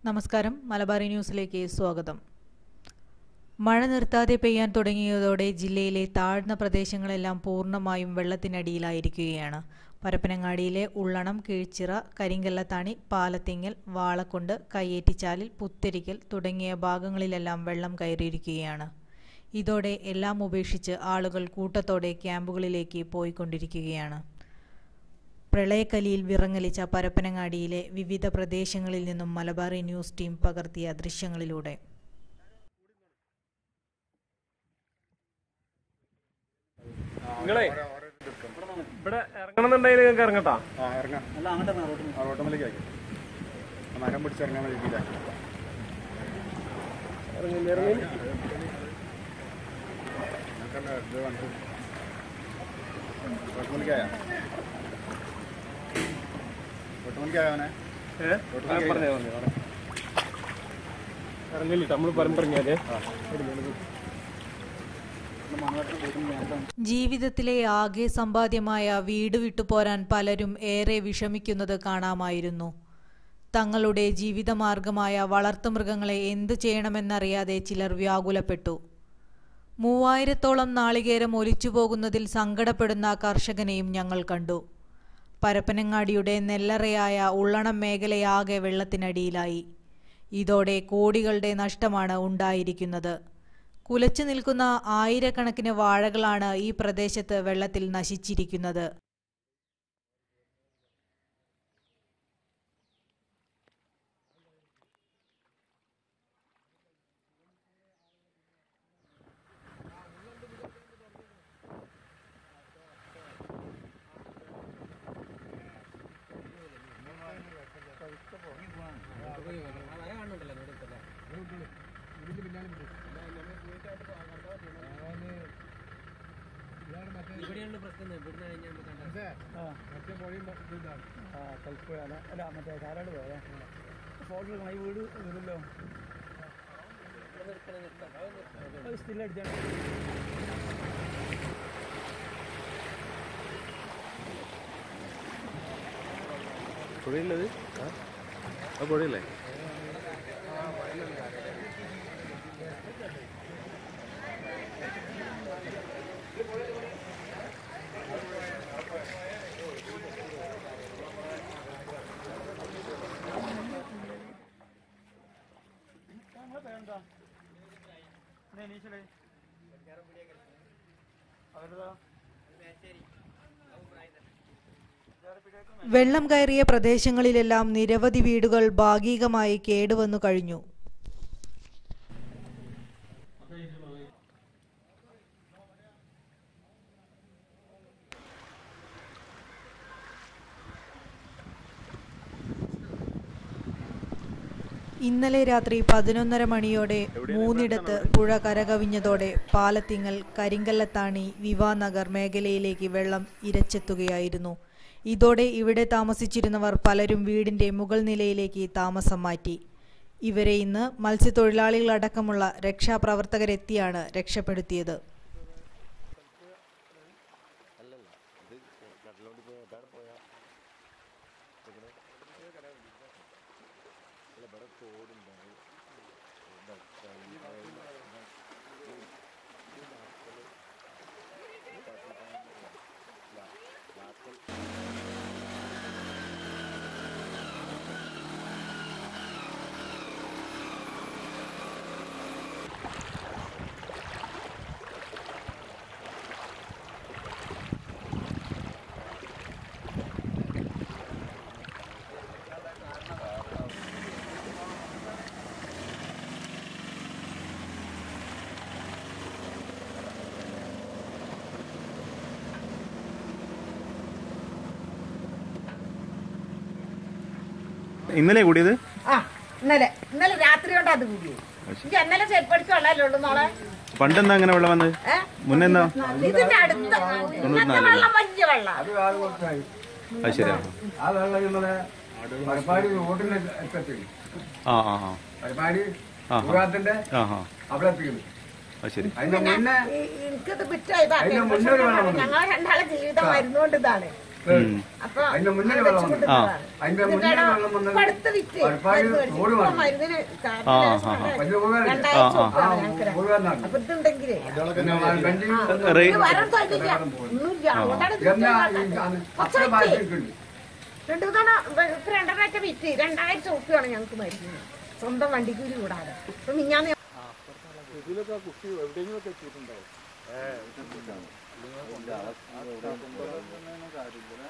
നമസ്കാരം, മലബാറി ന്യൂസിലേക്ക് സ്വാഗതം. മഴ നിർത്താതെ പെയ്യാൻ തുടങ്ങിയതോടെ ജില്ലയിലെ താഴ്ന്ന പ്രദേശങ്ങളെല്ലാം പൂർണ്ണമായും വെള്ളത്തിനടിയിലായിരിക്കുകയാണ്. പരപ്പനങ്ങാടിയിലെ ഉള്ളണം, കീഴ്ച്ചിറ, കരിങ്കല്ലത്താണി, പാലത്തിങ്ങൽ, വാളക്കുണ്ട്, കയ്യേറ്റിച്ചാലിൽ, പുത്തരിക്കൽ തുടങ്ങിയ ഭാഗങ്ങളിലെല്ലാം വെള്ളം കയറിയിരിക്കുകയാണ്. ഇതോടെ എല്ലാം ഉപേക്ഷിച്ച് ആളുകൾ കൂട്ടത്തോടെ ക്യാമ്പുകളിലേക്ക് പോയിക്കൊണ്ടിരിക്കുകയാണ്. പ്രളയക്കലിയിൽ വിറങ്ങലിച്ച പരപ്പനങ്ങാടിയിലെ വിവിധ പ്രദേശങ്ങളിൽ നിന്നും മലബാറി ന്യൂസ് ടീം പകർത്തിയ ദൃശ്യങ്ങളിലൂടെ ജീവിതത്തിലെ ആകെ സമ്പാദ്യമായ വീട് വിട്ടുപോരാൻ പലരും ഏറെ വിഷമിക്കുന്നത് കാണാമായിരുന്നു. തങ്ങളുടെ ജീവിതമാർഗമായ വളർത്തുമൃഗങ്ങളെ എന്തു ചെയ്യണമെന്നറിയാതെ ചിലർ വ്യാകുലപ്പെട്ടു. 3000-ഓളം നാളികേരം ഒലിച്ചുപോകുന്നതിൽ സങ്കടപ്പെടുന്ന കർഷകനെയും ഞങ്ങൾ കണ്ടു. പരപ്പനങ്ങാടിയുടെ നെല്ലറയായ ഉള്ളണം മേഖലയാകെ വെള്ളത്തിനടിയിലായി. ഇതോടെ കോടികളുടെ നഷ്ടമാണ് ഉണ്ടായിരിക്കുന്നത്. കുലച്ചു നിൽക്കുന്ന ആയിരക്കണക്കിന് വാഴകളാണ് ഈ പ്രദേശത്ത് വെള്ളത്തിൽ നശിച്ചിരിക്കുന്നത്. വെള്ളം കയറിയ പ്രദേശങ്ങളിലെല്ലാം നിരവധി വീടുകൾ ഭാഗികമായി കേടുവന്നു കഴിഞ്ഞു. ഇന്നലെ രാത്രി 11:30 മണിയോടെ 3 പുഴ കരകവിഞ്ഞതോടെ പാലത്തിങ്ങൽ, കരിങ്കല്ലത്താണി, വിവാനഗർ മേഖലയിലേക്ക് വെള്ളം ഇരച്ചെത്തുകയായിരുന്നു. ഇതോടെ ഇവിടെ താമസിച്ചിരുന്നവർ പലരും വീടിന്റെ മുകൾ നിലയിലേക്ക് താമസം മാറ്റി. ഇവരെ ഇന്ന് മത്സ്യത്തൊഴിലാളികളടക്കമുള്ള രക്ഷാപ്രവർത്തകരെത്തിയാണ് രക്ഷപ്പെടുത്തിയത്. ഇന്നലെ കൂടിയത്? ഇന്നലെ രാത്രി കൊണ്ട് അത് കൂടിയത്. ഇന്നലെ ചെരുപ്പടിക്ക് വെള്ളമല്ലേ മോളെ. പണ്ടെന്താ അങ്ങനെ വെള്ളം വന്നത്? മുന്നെന്താ? ഇതിന്റെ അടുത്ത വെള്ളം വലിയ വെള്ളം. അത് ശരിയാ. എനിക്കത് പിറ്റായതാണ്. ഞങ്ങളെ രണ്ടാളെ ജീവിതം വരുന്നോണ്ട് ഇതാണ്. അപ്പൊ അത് വെച്ച് കൊണ്ടുവന്നതാണ്. ഇപ്പൊ അടുത്ത് വിറ്റ് മരുന്നിന് രണ്ടാഴ്ച അപ്പൊ ഇതുണ്ടെങ്കിലേ ഇത് വരാൻ സാധ്യത ഒന്നുമില്ല. അതുകൊണ്ടാണ് രണ്ടരാഴ്ച വിറ്റ് 2000 ഉറുപ്പിയാണ് ഞങ്ങൾക്ക് മരുന്നിന് സ്വന്തം വണ്ടിക്കൂലി കൂടാതെ. അപ്പൊ മിഞ്ഞാന്ന് കുട്ടി എവിടെയെങ്കിലൊക്കെ എത്തിയിട്ടുണ്ടാവും. കാര്യമില്ല.